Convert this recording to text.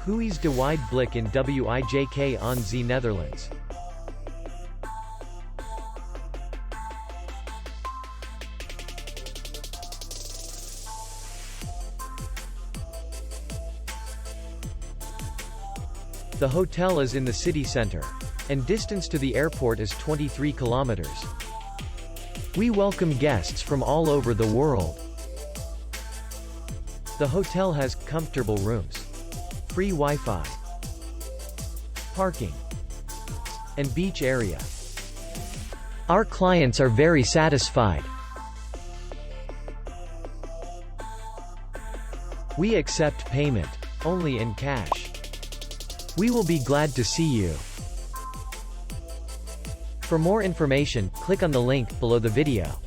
Huize de Weijde Blick in Wijk on the Netherlands. The hotel is in the city center, and distance to the airport is 23 kilometers. We welcome guests from all over the world. The hotel has comfortable rooms, free Wi-Fi, parking, and beach area. Our clients are very satisfied. We accept payment only in cash. We will be glad to see you. For more information, click on the link below the video.